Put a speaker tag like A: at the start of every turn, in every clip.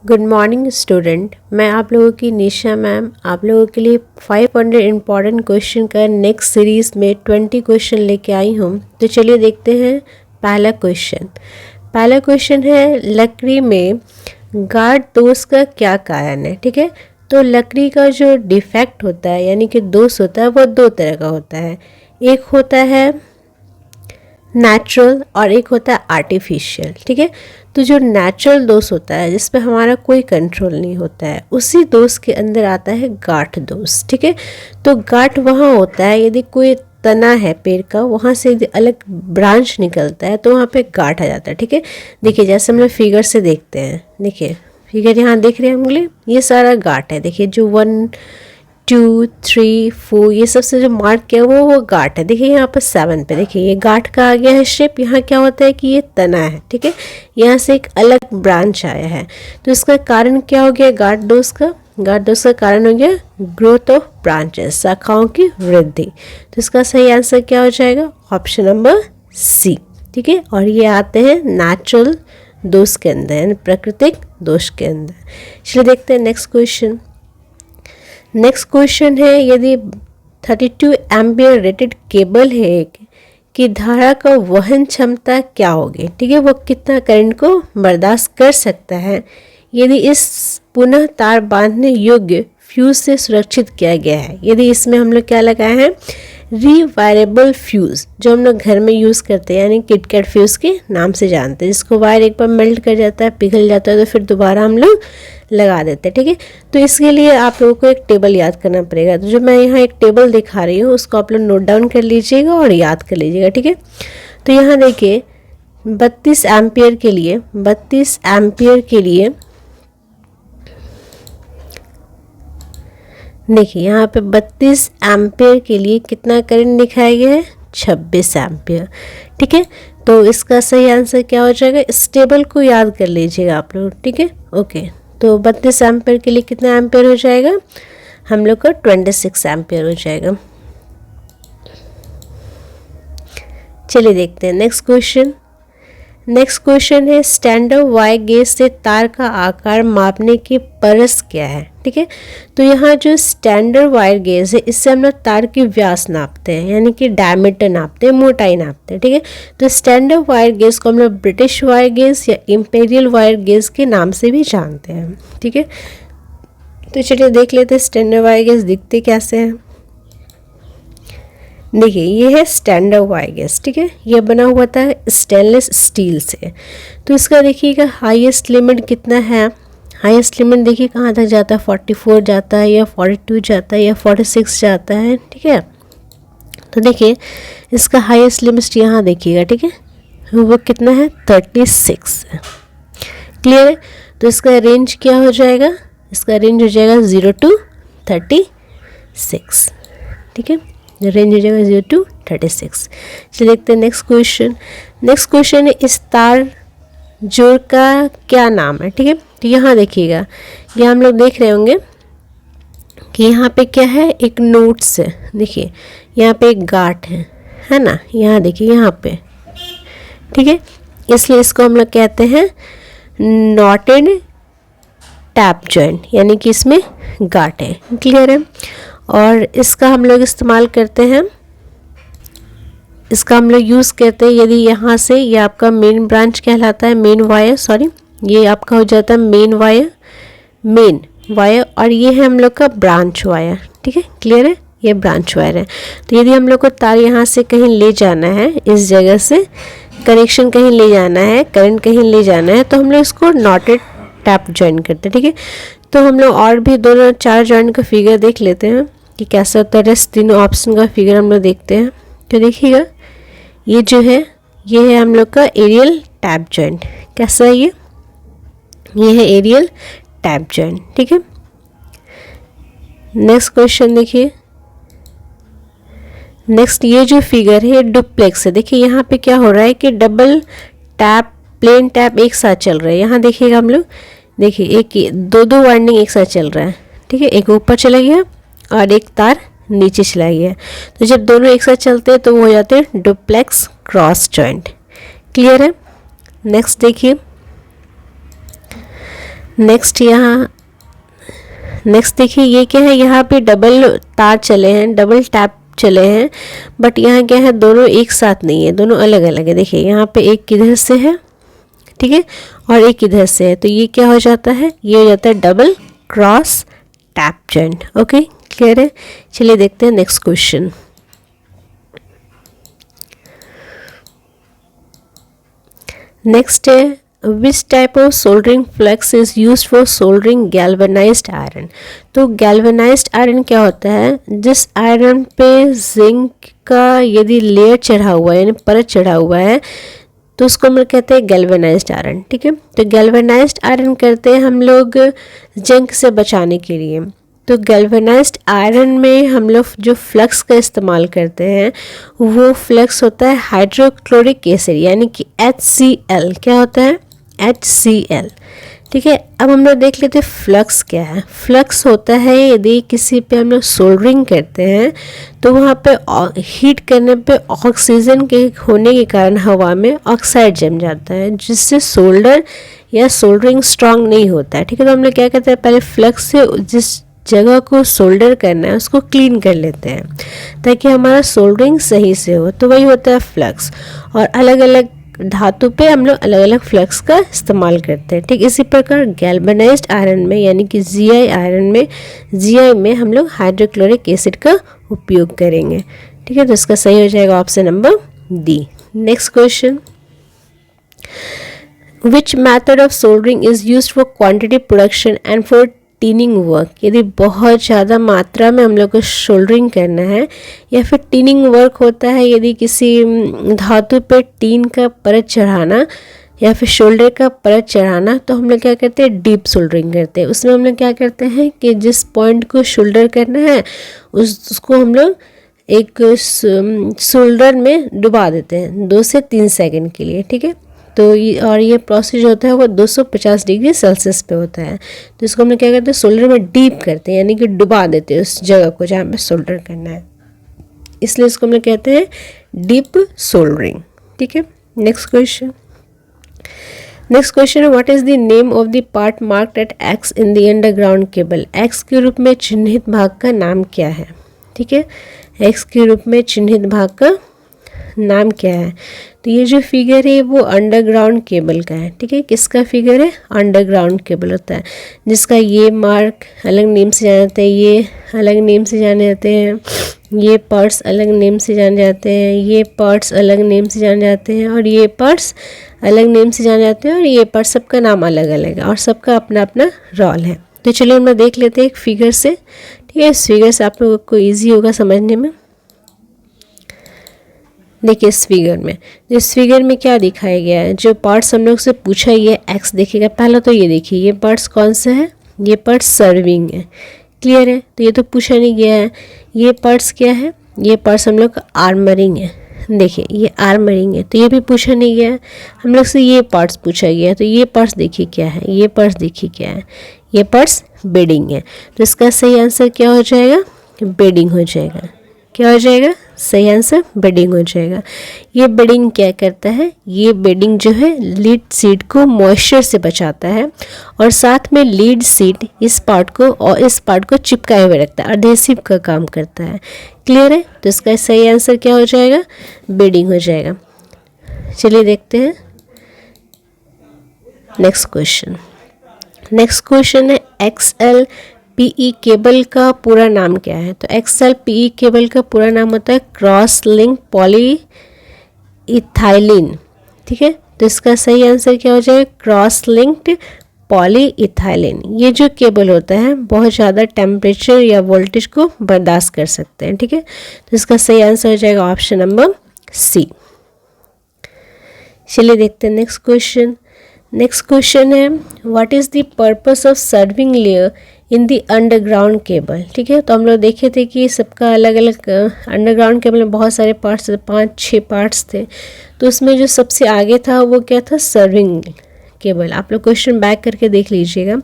A: Good morning student. मैं आप लोगों की निशा मैम आप लोगों के लिए 500 इम्पॉर्टेंट क्वेश्चन का नेक्स्ट सीरीज़ में 20 क्वेश्चन लेके आई हूँ। तो चलिए देखते हैं पहला क्वेश्चन है लकड़ी में गाढ़ दोष का क्या कारण है। ठीक है, तो लकड़ी का जो डिफेक्ट होता है यानी कि दोष होता है वो दो तरह का होता है। एक होता है नेचुरल और एक होता है आर्टिफिशियल। ठीक है, तो जो नेचुरल दोष होता है जिस पे हमारा कोई कंट्रोल नहीं होता है उसी दोष के अंदर आता है गांठ दोष। ठीक है, तो गांठ वहाँ होता है यदि कोई तना है पेड़ का, वहाँ से यदि अलग ब्रांच निकलता है तो वहाँ पे गांठ आ जाता है। ठीक है, देखिए जैसे हम लोग फिगर से देखते हैं, देखिए फिगर यहाँ देख रहे हैं हम लोग, ये सारा गांठ है। देखिए जो 1 2 3 4 ये सबसे जो मार्क किया वो गांठ है। देखिए यहाँ पर 7 पे देखिए ये गांठ का आ गया है शेप। यहाँ क्या होता है कि ये तना है। ठीक है, यहाँ से एक अलग ब्रांच आया है। तो इसका कारण क्या हो गया गांठ दोष का? गांठ दोष का कारण हो गया ग्रोथ ऑफ ब्रांचेस, शाखाओं की वृद्धि। तो इसका सही आंसर क्या हो जाएगा? Option number C. ठीक है, और ये आते हैं नेचुरल दोष के अंदर यानी प्राकृतिक दोष के अंदर। चलिए देखते हैं नेक्स्ट क्वेश्चन है यदि 32 एम्पियर रेटेड केबल है कि धारा का वहन क्षमता क्या होगी। ठीक है, वो कितना करंट को बर्दाश्त कर सकता है यदि इस पुनः तार बांधने योग्य फ्यूज से सुरक्षित किया गया है। यदि इसमें हम लोग क्या लगाए हैं रीवायरेबल फ्यूज़, जो हम लोग घर में यूज़ करते हैं यानी किटकैट फ्यूज़ के नाम से जानते हैं, जिसको वायर एक बार मेल्ट कर जाता है, पिघल जाता है तो फिर दोबारा हम लोग लगा देते हैं। ठीक है, तो इसके लिए आप लोगों को एक टेबल याद करना पड़ेगा। तो जो मैं यहाँ एक टेबल दिखा रही हूँ उसको आप लोग नोट डाउन कर लीजिएगा और याद कर लीजिएगा। ठीक है, तो यहाँ देखिए 32 एम्पियर के लिए देखिए यहाँ पे 32 एम्पियर के लिए कितना करंट दिखाया गया है? 26 एम्पियर। ठीक है, तो इसका सही आंसर क्या हो जाएगा? इस टेबल को याद कर लीजिएगा आप लोग। ठीक है, ओके, तो 32 एम्पियर के लिए कितना एम्पियर हो जाएगा? हम लोग का 26 एम्पियर हो जाएगा। चलिए देखते हैं नेक्स्ट क्वेश्चन है स्टैंडर्ड वायर गेज से तार का आकार मापने की परस क्या है। ठीक है, तो यहाँ जो स्टैंडर्ड वायर गेज है इससे हम लोग तार की व्यास नापते हैं यानी कि डायमीटर नापते हैं, मोटाई नापते हैं। ठीक है, तो स्टैंडर्ड वायर गेज को हम लोग ब्रिटिश वायर गेज या इंपीरियल वायर गेज के नाम से भी जानते हैं। ठीक है, तो चलिए देख लेते हैं स्टैंडर्ड वायर गेज दिखते कैसे हैं। देखिए ये है स्टैंडर्ड वायर गेज। ठीक है, ये बना हुआ था स्टेनलेस स्टील से। तो इसका देखिएगा हाईएस्ट लिमिट कितना है? हाईएस्ट लिमिट देखिए कहाँ तक जाता है? 44 जाता है या 42 जाता है या 46 जाता है। ठीक है, तो देखिए इसका हाईएस्ट लिमिट यहाँ देखिएगा। ठीक है, वो कितना है? 36 है। क्लियर है? तो इसका रेंज क्या हो जाएगा? इसका रेंज हो जाएगा 0 to 36। ठीक है, रेंज हो जाएगा 0 to 36। चलिए देखते हैं नेक्स्ट क्वेश्चन है इस तार जोड़ का क्या नाम है। ठीक है, तो यहाँ देखिएगा, ये हम लोग देख रहे होंगे कि यहाँ पे क्या है? एक नोट्स है। देखिए यहाँ पे एक गांठ है ना, यहाँ देखिए यहाँ पे। ठीक है, इसलिए इसको हम लोग कहते हैं नॉटेड टैप जॉइंट यानी कि इसमें गांठ है। क्लियर है? और इसका हम लोग इस्तेमाल करते हैं, इसका हम लोग यूज़ करते हैं यदि यहाँ से ये आपका मेन ब्रांच कहलाता है, मेन वायर, ये आपका हो जाता है मेन वायर और ये है हम लोग का ब्रांच वायर। ठीक है, क्लियर है? ये ब्रांच वायर है। तो यदि हम लोग को तार यहाँ से कहीं ले जाना है, इस जगह से कनेक्शन कहीं ले जाना है, करंट कहीं ले जाना है, तो हम लोग इसको नॉटेड टैप ज्वाइन करते हैं। ठीक है, तो हम लोग और भी दोनों 4 जॉइंट का फिगर देख लेते हैं कि कैसा होता है। तीनों ऑप्शन का फिगर हम लोग देखते हैं। तो देखिएगा ये जो है ये है हम लोग का एरियल टैप जॉइंट। कैसा है ये है एरियल टैप जॉइंट। ठीक है, नेक्स्ट क्वेश्चन देखिए। नेक्स्ट ये जो फिगर है डुप्लेक्स है। देखिए यहाँ पे क्या हो रहा है कि डबल टैप प्लेन टैप एक साथ चल रहा है। यहाँ देखिएगा हम लोग, देखिए एक दो वाइंडिंग एक साथ चल रहा है। ठीक है, एक ऊपर चला गया और एक तार नीचे चला गया। तो जब दोनों एक साथ चलते हैं तो वो हो जाते हैं डुप्लेक्स क्रॉस जॉइंट। क्लियर है? नेक्स्ट देखिए नेक्स्ट देखिए ये क्या है, यहाँ पे डबल तार चले हैं, डबल टैप चले हैं, बट यहाँ क्या है, दोनों एक साथ नहीं है, दोनों अलग अलग है। देखिए यहाँ पे एक किधर से है, ठीक है, और एक इधर से है, तो ये क्या हो जाता है, ये हो जाता है double cross tap joint. Okay, clear है। चलिए देखते हैं नेक्स्ट क्वेश्चन। नेक्स्ट है, which type of soldering flux is use for soldering galvanised iron. तो गैल्वेनाइज्ड आयरन क्या होता है, जिस आयरन पे जिंक का यदि लेयर चढ़ा हुआ है, यानी परत चढ़ा हुआ है, तो उसको हम लोग कहते हैं गैल्वेनाइज्ड आयरन। ठीक है, तो गैल्वेनाइज्ड आयरन करते हैं हम लोग जंग से बचाने के लिए। तो गैल्वेनाइज्ड आयरन में हम लोग जो फ्लक्स का इस्तेमाल करते हैं वो फ्लक्स होता है हाइड्रोक्लोरिक एसिड, यानी कि HCl। क्या होता है, HCl। ठीक है, अब हम लोग देख लेते हैं फ्लक्स क्या है। फ्लक्स होता है यदि किसी पे हम लोग सोल्डरिंग करते हैं तो वहाँ पे हीट करने पे ऑक्सीजन के होने के कारण हवा में ऑक्साइड जम जाता है, जिससे सोल्डर या सोल्डरिंग स्ट्रांग नहीं होता है। ठीक है, तो हम लोग क्या करते हैं, पहले फ्लक्स से जिस जगह को सोल्डर करना है उसको क्लीन कर लेते हैं ताकि हमारा सोल्डरिंग सही से हो, तो वही होता है फ्लक्स। और अलग अलग धातु पे हम लोग अलग अलग फ्लक्स का इस्तेमाल करते हैं। ठीक, इसी प्रकार गैल्वेनाइज्ड आयरन में यानी कि Gi में हम लोग हाइड्रोक्लोरिक एसिड का उपयोग करेंगे। ठीक है, तो इसका सही हो जाएगा option number D. Next question, which method of soldering is used for quantity production and for टीनिंग work. यदि बहुत ज़्यादा मात्रा में हम लोग को सोल्डरिंग करना है या फिर टीनिंग वर्क होता है, यदि किसी धातु पे टीन का परत चढ़ाना या फिर शोल्डर का परत चढ़ाना, तो हम लोग क्या करते हैं, डीप सोल्डरिंग करते हैं। उसमें हम लोग क्या करते हैं कि जिस पॉइंट को शोल्डर करना है उसको हम लोग एक शोल्डर में डुबा देते हैं 2 से 3 सेकंड के लिए। ठीक है, तो ये प्रोसेस जो होता है वो 250 डिग्री सेल्सियस पे होता है। तो इसको हम लोग क्या करते हैं, सोल्डर में डीप करते हैं, यानी कि डुबा देते हैं उस जगह को जहाँ पे सोल्डर करना है, इसलिए इसको हम लोग कहते हैं डीप सोल्डरिंग। ठीक है, नेक्स्ट क्वेश्चन है, what is the name of the part marked at X in the underground cable. X के रूप में चिन्हित भाग का नाम क्या है। ठीक है, एक्स के रूप में चिन्हित भाग का नाम क्या है। तो ये जो फिगर है वो अंडरग्राउंड केबल का है। ठीक है, किसका फिगर है, अंडरग्राउंड केबल होता है, जिसका ये मार्क अलग नेम से जाने जाते हैं, ये अलग नेम से जाने जाते हैं, ये पार्ट्स अलग नेम से जाने जाते हैं, ये पार्ट्स अलग नेम से जाने जाते हैं, और ये पार्ट्स अलग नेम से जाने जाते हैं, और ये पार्ट्स सबका नाम अलग अलग है और सबका अपना अपना रोल है। तो चलिए हम लोग देख लेते हैं एक फिगर से। ठीक है, इस फिगर से आप लोगों को ईजी होगा समझने में। देखिए इस फिगर में क्या दिखाया गया है, जो पार्ट्स हम लोग से पूछा ये एक्स देखिएगा। पहला तो ये देखिए, ये पार्ट्स कौन सा है, ये पार्ट्स सर्विंग है। क्लियर है, तो ये तो पूछा नहीं गया है। ये पार्ट्स क्या है, ये पार्ट्स हम लोग का आर्मरिंग है। देखिए ये आर्मरिंग है, तो ये भी पूछा नहीं गया है। हम लोग से ये पार्ट्स पूछा गया है, तो ये पार्ट्स देखिए क्या है, ये पार्ट्स देखिए क्या है, ये पार्ट्स बेडिंग है। तो इसका सही आंसर क्या हो जाएगा, बेडिंग हो जाएगा। क्या हो जाएगा, सही आंसर बेडिंग हो जाएगा। ये बेडिंग क्या करता है, ये बेडिंग जो है लीड सीड को मॉइस्चर से बचाता है, और साथ में लीड सीड इस पार्ट को चिपकाए हुए रखता है, अडहेसिव का काम करता है। क्लियर है, तो इसका सही आंसर क्या हो जाएगा, बेडिंग हो जाएगा। चलिए देखते हैं नेक्स्ट क्वेश्चन है XLPE केबल का पूरा नाम क्या है। तो XLPE केबल का पूरा नाम होता है क्रॉस लिंक पॉलीइथाइलिन। ठीक है, तो इसका सही आंसर क्या हो जाएगा, क्रॉस लिंक्ड पॉलीइथाइलिन। ये जो केबल होता है बहुत ज़्यादा टेम्परेचर या वोल्टेज को बर्दाश्त कर सकते हैं। ठीक है, तो इसका सही आंसर हो जाएगा ऑप्शन नंबर सी। चलिए देखते हैं नेक्स्ट क्वेश्चन है, what is the purpose of serving layer in the underground cable. ठीक है, तो हम लोग देखे थे कि सबका अलग अलग अंडरग्राउंड केबल में बहुत सारे पार्ट्स थे, 5-6 पार्ट्स थे। तो उसमें जो सबसे आगे था वो क्या था, सर्विंग केबल। आप लोग क्वेश्चन बैक करके देख लीजिएगा।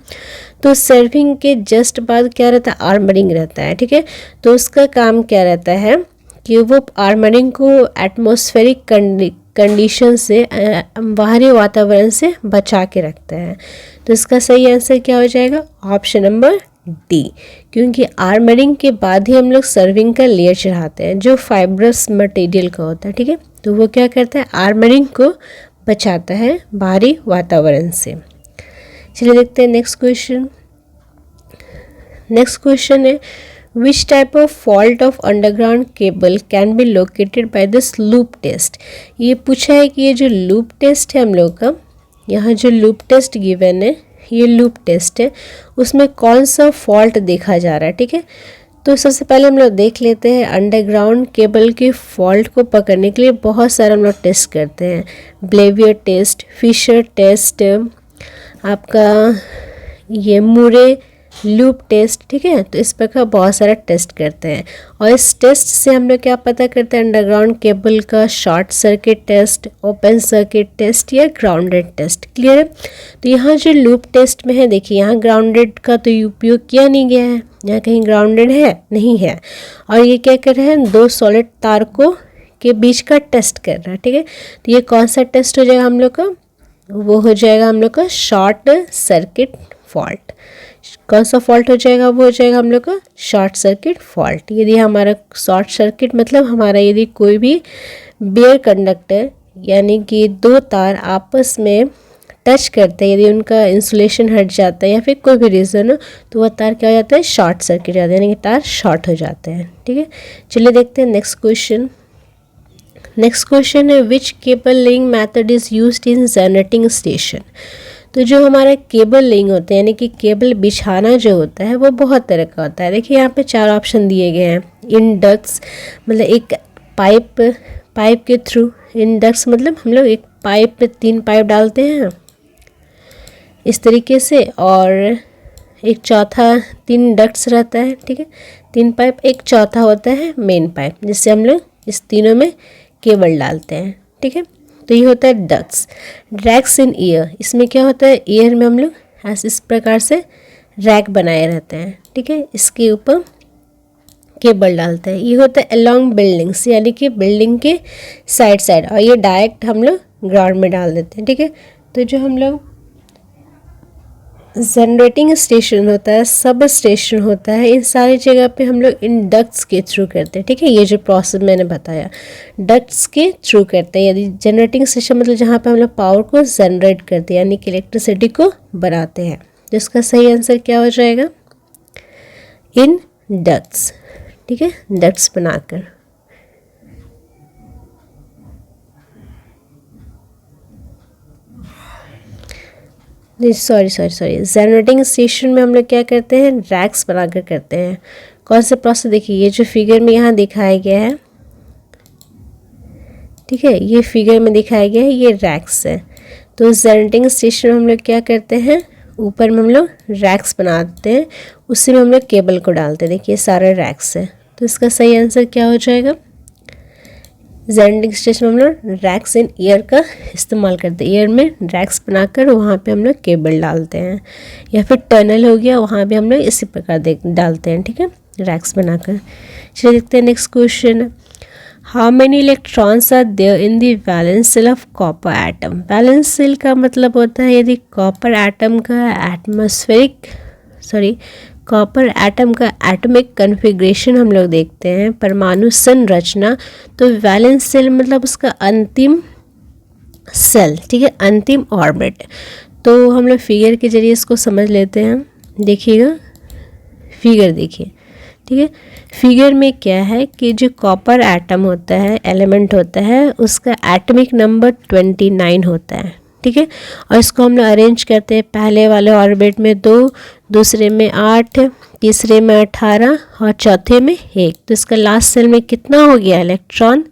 A: तो सर्विंग के जस्ट बाद क्या रहता है, आर्मरिंग रहता है। ठीक है, तो उसका काम क्या रहता है कि वो आर्मरिंग को एटमॉस्फेरिक कंडीशन से, बाहरी वातावरण से बचा के रखता है। तो इसका सही आंसर क्या हो जाएगा? ऑप्शन नंबर डी, क्योंकि आर्मरिंग के बाद ही हम लोग सर्विंग का लेयर चढ़ाते हैं जो फाइब्रस मटेरियल का होता है। ठीक है, तो वो क्या करता है? आर्मरिंग को बचाता है बाहरी वातावरण से। चलिए देखते हैं नेक्स्ट क्वेश्चन। नेक्स्ट क्वेश्चन है which type of fault of underground cable can be located by this loop test. ये पूछा है कि ये जो लूप टेस्ट है हम लोग का, यहाँ जो लूप टेस्ट गिवन है, ये लूप टेस्ट है, उसमें कौन सा फॉल्ट देखा जा रहा है। ठीक है, तो सबसे पहले हम लोग देख लेते हैं अंडरग्राउंड केबल के फॉल्ट को पकड़ने के लिए बहुत सारे हम लोग टेस्ट करते हैं। ब्लेवियर टेस्ट, फिशर टेस्ट, आपका ये मुरे लूप टेस्ट। ठीक है, तो इस प्रकार बहुत सारा टेस्ट करते हैं और इस टेस्ट से हम लोग क्या पता करते हैं? अंडरग्राउंड केबल का short circuit test, open circuit test या ग्राउंडेड टेस्ट। क्लियर है? तो यहाँ जो लूप टेस्ट में है, देखिए यहाँ ग्राउंडेड का तो उपयोग किया नहीं गया है, यहाँ कहीं ग्राउंडेड है नहीं है, और ये क्या कर रहे हैं? दो सॉलिड तार को के बीच का टेस्ट कर रहा है। ठीक है, तो ये कौन सा टेस्ट हो जाएगा हम लोग का? वो हो जाएगा हम लोग का शॉर्ट सर्किट फॉल्ट। कौन सा फॉल्ट हो जाएगा? वो हो जाएगा हम लोग का शॉर्ट सर्किट फॉल्ट। यदि हमारा शॉर्ट सर्किट मतलब हमारा यदि कोई भी बेयर कंडक्टर यानी कि दो तार आपस में टच करते हैं, यदि उनका इंसुलेशन हट जाता है या फिर कोई भी रीज़न हो, तो वह तार क्या हो जाता है? शॉर्ट सर्किट हो जाता है, यानी कि तार शॉर्ट हो जाते हैं। ठीक है, चलिए देखते हैं नेक्स्ट क्वेश्चन। नेक्स्ट क्वेश्चन है which cable laying method is used in generating station. तो जो हमारा केबल लेइंग होता है यानी कि केबल बिछाना जो होता है वो बहुत तरह का होता है। देखिए यहाँ पे चार ऑप्शन दिए गए हैं। इंडक्स मतलब एक पाइप के थ्रू, इंडक्स मतलब हम लोग एक पाइप पे 3 पाइप डालते हैं इस तरीके से, और एक चौथा 3 डक्ट्स रहता है। ठीक है, 3 पाइप, एक चौथा होता है मेन पाइप, जिससे हम लोग इस तीनों में केबल डालते हैं। ठीक है, तो ये होता है डक्ट्स। रैक्स इन ईयर, इसमें क्या होता है? ईयर में हम लोग ऐसे इस प्रकार से रैक बनाए रहते हैं। ठीक है, इसके ऊपर केबल डालते हैं। ये होता है अलोंग बिल्डिंग्स, यानी कि बिल्डिंग के साइड, और ये डायरेक्ट हम लोग ग्राउंड में डाल देते हैं। ठीक है, तो जो हम लोग जनरेटिंग स्टेशन होता है, सब स्टेशन होता है, इन सारी जगह पे हम लोग इन डक्ट्स के थ्रू करते हैं। ठीक है, ये जो प्रोसेस मैंने बताया डक्ट्स के थ्रू करते हैं। यदि जनरेटिंग स्टेशन मतलब जहाँ पे हम लोग पावर को जनरेट करते हैं यानी कि इलेक्ट्रिसिटी को बनाते हैं। तो इसका सही आंसर क्या हो जाएगा? इन डक्ट्स। ठीक है, डक्ट्स बनाकर। सॉरी जनरेटिंग स्टेशन में हम लोग क्या करते हैं? रैक्स बनाकर करते हैं। कौन से प्रोसेस? देखिए ये जो फिगर में यहाँ दिखाया गया है, ठीक है, ये फिगर में दिखाया गया है, ये रैक्स है। तो जनरेटिंग स्टेशन में हम लोग क्या करते हैं? ऊपर में हम लोग रैक्स बनाते हैं, उसी में हम लोग केबल को डालते हैं। देखिए सारे रैक्स है, तो इसका सही आंसर क्या हो जाएगा? जनरेटिंग स्टेशन में हम लोग रैक्स इन ईयर का इस्तेमाल करते हैं। ईयर में रैक्स बनाकर वहाँ पे हम लोग केबल डालते हैं, या फिर टनल हो गया वहाँ भी हम लोग इसी प्रकार डालते हैं। ठीक है, रैक्स बनाकर। चलिए देखते हैं next question. How many electrons are there in the valence shell of copper atom. Valence shell का मतलब होता है यदि कॉपर एटम का एटॉमिक कन्फिग्रेशन हम लोग देखते हैं, परमाणु संरचना, तो वैलेंस शेल मतलब उसका अंतिम सेल। ठीक है, अंतिम ऑर्बिट। तो हम लोग फिगर के जरिए इसको समझ लेते हैं। देखिएगा फिगर, देखिए। ठीक है, फिगर में क्या है कि जो कॉपर एटम होता है, एलिमेंट होता है, उसका एटॉमिक नंबर 29 होता है। ठीक है, और इसको हम लोग अरेंज करते हैं। पहले वाले ऑर्बिट में 2, दूसरे में 8, तीसरे में 18 और चौथे में 1। तो इसका लास्ट सेल में कितना हो गया? इलेक्ट्रॉन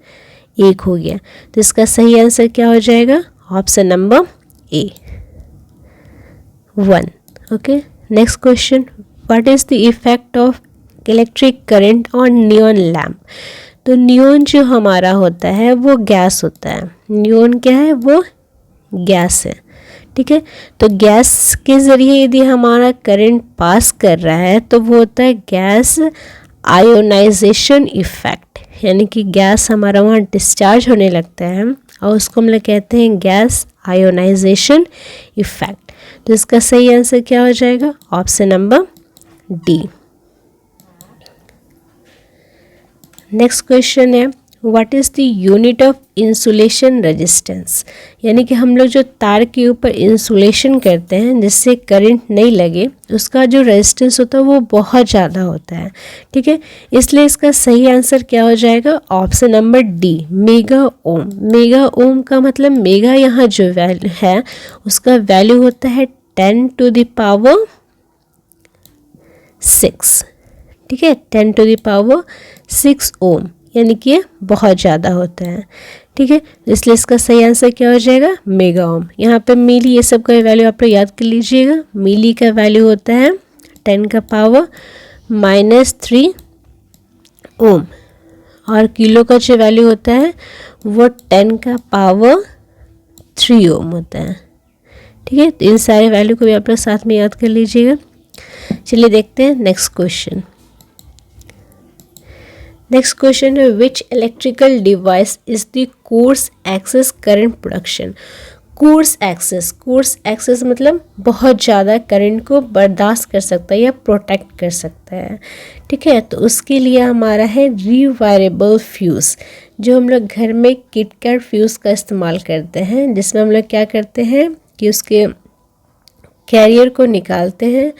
A: 1 हो गया। तो इसका सही आंसर क्या हो जाएगा? Option number A, 1। Okay, next question. What is the effect of electric current on neon lamp. तो नियॉन जो हमारा होता है वो गैस होता है। नियॉन क्या है? वो गैस है। ठीक है, तो गैस के ज़रिए यदि हमारा करंट पास कर रहा है तो वो होता है गैस आयोनाइजेशन इफेक्ट, यानी कि गैस हमारा वहाँ डिस्चार्ज होने लगता है और उसको हम लोग कहते हैं गैस आयोनाइजेशन इफेक्ट। तो इसका सही आंसर क्या हो जाएगा? Option number D. Next question है what is the unit of insulation resistance. यानी कि हम लोग जो तार के ऊपर इंसुलेशन करते हैं जिससे करंट नहीं लगे, उसका जो रेजिस्टेंस होता है वो बहुत ज़्यादा होता है, ठीक है। इसलिए इसका सही आंसर क्या हो जाएगा? Option number D, mega ohm. Mega ohm का मतलब मेगा यहाँ जो वैल्यू है उसका वैल्यू होता है 10⁻⁶, ठीक है, 10⁻⁶ ओम, यानी कि ये बहुत ज़्यादा होता है, ठीक है। इसलिए इसका सही आंसर क्या हो जाएगा? Mega ohm. यहाँ पे मिली ये सब का वैल्यू आप लोग याद कर लीजिएगा। मिली का वैल्यू होता है 10⁻⁻³ ओम, और किलो का जो वैल्यू होता है वो 10⁻³ ओम होता है, ठीक है। तो इन सारे वैल्यू को भी आप लोग साथ में याद कर लीजिएगा। चलिए देखते हैं नेक्स्ट क्वेश्चन। नेक्स्ट क्वेश्चन है which electrical device is the course excess current production. Course excess मतलब बहुत ज़्यादा करंट को बर्दाश्त कर सकता है या प्रोटेक्ट कर सकता है, ठीक है। तो उसके लिए हमारा है रीवायरेबल फ्यूज़, जो हम लोग घर में किटकैट फ्यूज़ का इस्तेमाल करते हैं, जिसमें हम लोग क्या करते हैं कि उसके कैरियर को निकालते हैं।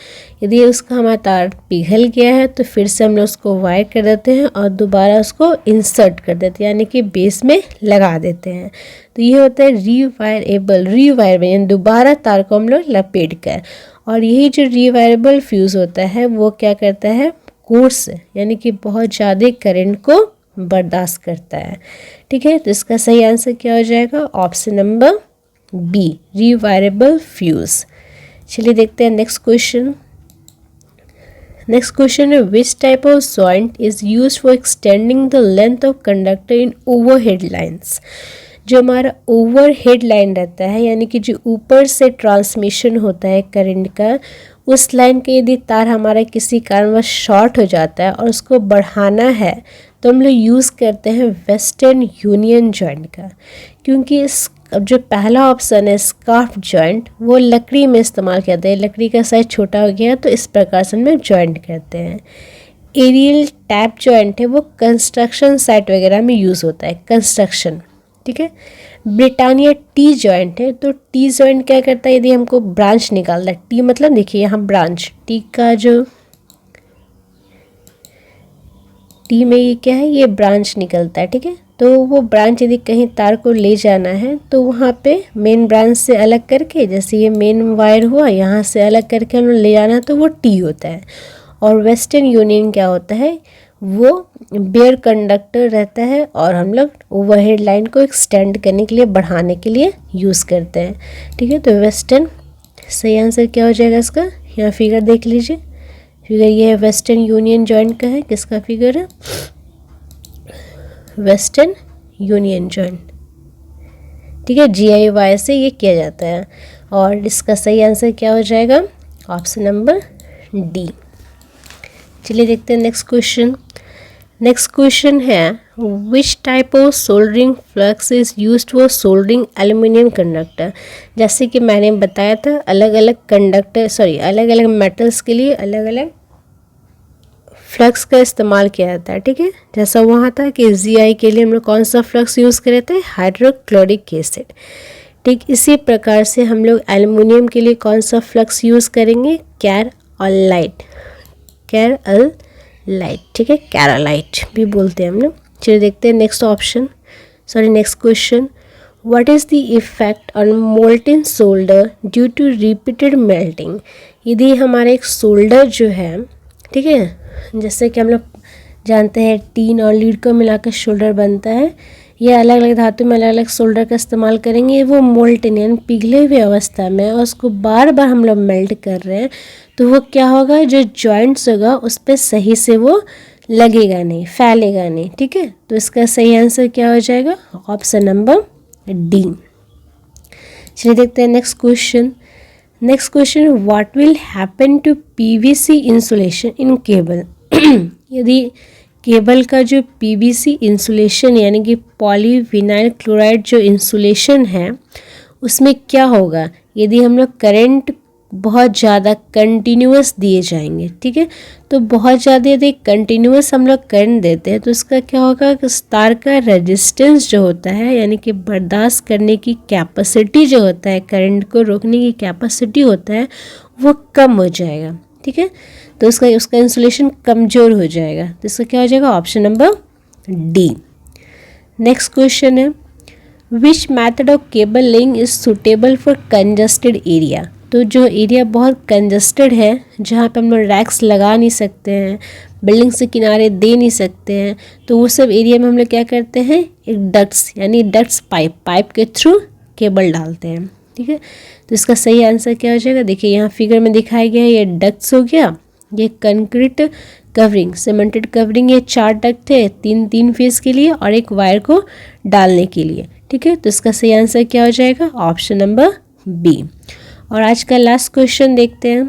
A: यदि उसका हमारा तार पिघल गया है तो फिर से हम लोग उसको वायर कर देते हैं और दोबारा उसको इंसर्ट कर देते हैं, यानी कि बेस में लगा देते हैं। तो ये होता है रीवायरेबल यानी दोबारा तार को हम लोग लपेट कर। और यही जो रीवायरेबल फ्यूज़ होता है वो क्या करता है? कोर्स यानी कि बहुत ज़्यादा करंट को बर्दाश्त करता है, ठीक है। तो इसका सही आंसर क्या हो जाएगा? Option number B, rewirable fuse. चलिए देखते हैं नेक्स्ट क्वेश्चन। नेक्स्ट क्वेश्चन है which type of joint is use for extending the length of conductor in overhead lines. जो हमारा ओवरहेड लाइन रहता है, यानी कि जो ऊपर से ट्रांसमिशन होता है करंट का, उस लाइन के यदि तार हमारा किसी कारणवश शॉर्ट हो जाता है और उसको बढ़ाना है तो हम लोग यूज़ करते हैं वेस्टर्न यूनियन जॉइंट का। क्योंकि इस अब जो पहला ऑप्शन है स्कार्फ जॉइंट, वो लकड़ी में इस्तेमाल किया जाता है। लकड़ी का साइज छोटा हो गया तो इस प्रकार से हम लोग जॉइंट करते हैं। एरियल टैप जॉइंट है वो कंस्ट्रक्शन साइट वगैरह में यूज़ होता है, कंस्ट्रक्शन, ठीक है। ब्रिटानिया टी जॉइंट है, तो टी जॉइंट क्या करता है? यदि हमको ब्रांच निकालना है, टी मतलब देखिए यहाँ ब्रांच, टी का जो टी में ये क्या है? ये ब्रांच निकलता है, ठीक है। तो वो ब्रांच यदि कहीं तार को ले जाना है तो वहाँ पे मेन ब्रांच से अलग करके, जैसे ये मेन वायर हुआ, यहाँ से अलग करके हम लोग ले जाना है तो वो टी होता है। और वेस्टर्न यूनियन क्या होता है? वो बेयर कंडक्टर रहता है और हम लोग ओवरहेड लाइन को एक्सटेंड करने के लिए, बढ़ाने के लिए यूज़ करते हैं, ठीक है। तो वेस्टर्न सही आंसर क्या हो जाएगा इसका? यहाँ फिगर देख लीजिए। फिगर ये है वेस्टर्न यूनियन जॉइंट का है। किसका फिगर है? वेस्टर्न यूनियन जॉइंट, ठीक है। GIY से ये किया जाता है। और इसका सही आंसर क्या हो जाएगा? Option number D. चलिए देखते हैं नेक्स्ट क्वेश्चन। नेक्स्ट क्वेश्चन है which type of soldering flux is used for soldering aluminium conductor. जैसे कि मैंने बताया था अलग अलग मेटल्स के लिए अलग अलग फ्लक्स का इस्तेमाल किया जाता है, ठीक है। जैसा वहाँ था कि GI के लिए हम लोग कौन सा फ्लक्स यूज़ करे थे? Hydrochloric acid. ठीक इसी प्रकार से हम लोग एल्युमिनियम के लिए कौन सा फ्लक्स यूज़ करेंगे? कैरलाइट, ठीक है, कैरलाइट भी बोलते हैं हम लोग। चलिए देखते हैं next question. What is the effect on molten solder due to repeated melting. यदि हमारा एक सोल्डर जो है, ठीक है, जैसे कि हम लोग जानते हैं टीन और लीड को मिलाकर शोल्डर बनता है, ये अलग अलग धातु में अलग अलग शोल्डर का इस्तेमाल करेंगे। वो मोल्टेन यानी पिघले हुए अवस्था में और उसको बार बार हम लोग मेल्ट कर रहे हैं तो वो क्या होगा? जो जॉइंट्स होगा उस पर सही से वो लगेगा नहीं, फैलेगा नहीं, ठीक है। तो इसका सही आंसर क्या हो जाएगा? Option number D. चलिए देखते हैं next question. What will happen to PVC insulation in cable. यदि केबल का जो पीवीसी इंसुलेशन यानी कि पॉलीविनाइल क्लोराइड जो इंसुलेशन है उसमें क्या होगा यदि हम लोग करंट बहुत ज़्यादा कंटिन्यूअस दिए जाएंगे, ठीक है। तो बहुत ज़्यादा यदि कंटिन्यूअस हम लोग करंट देते हैं तो उसका क्या होगा कि उस तार का रेजिस्टेंस जो होता है यानी कि बर्दाश्त करने की कैपेसिटी जो होता है, करंट को रोकने की कैपेसिटी होता है, वो कम हो जाएगा, ठीक है। तो उसका इंसुलेशन कमज़ोर हो जाएगा। तो इसका क्या हो जाएगा option number D. Next question है which method of cable laying is suitable for congested area. तो जो एरिया बहुत कंजस्टेड है, जहाँ पे हम लोग रैक्स लगा नहीं सकते हैं, बिल्डिंग से किनारे दे नहीं सकते हैं, तो वो सब एरिया में हम लोग क्या करते हैं, एक डक्ट्स यानी डक्ट्स पाइप के थ्रू केबल डालते हैं, ठीक है। तो इसका सही आंसर क्या हो जाएगा, देखिए यहाँ फिगर में दिखाया गया है, ये डक्ट्स हो गया, ये कंक्रीट कवरिंग सीमेंटेड कवरिंग, ये 4 डक्ट है, तीन फेज के लिए और एक वायर को डालने के लिए, ठीक है। तो इसका सही आंसर क्या हो जाएगा ऑप्शन नंबर बी। और आज का लास्ट क्वेश्चन देखते हैं।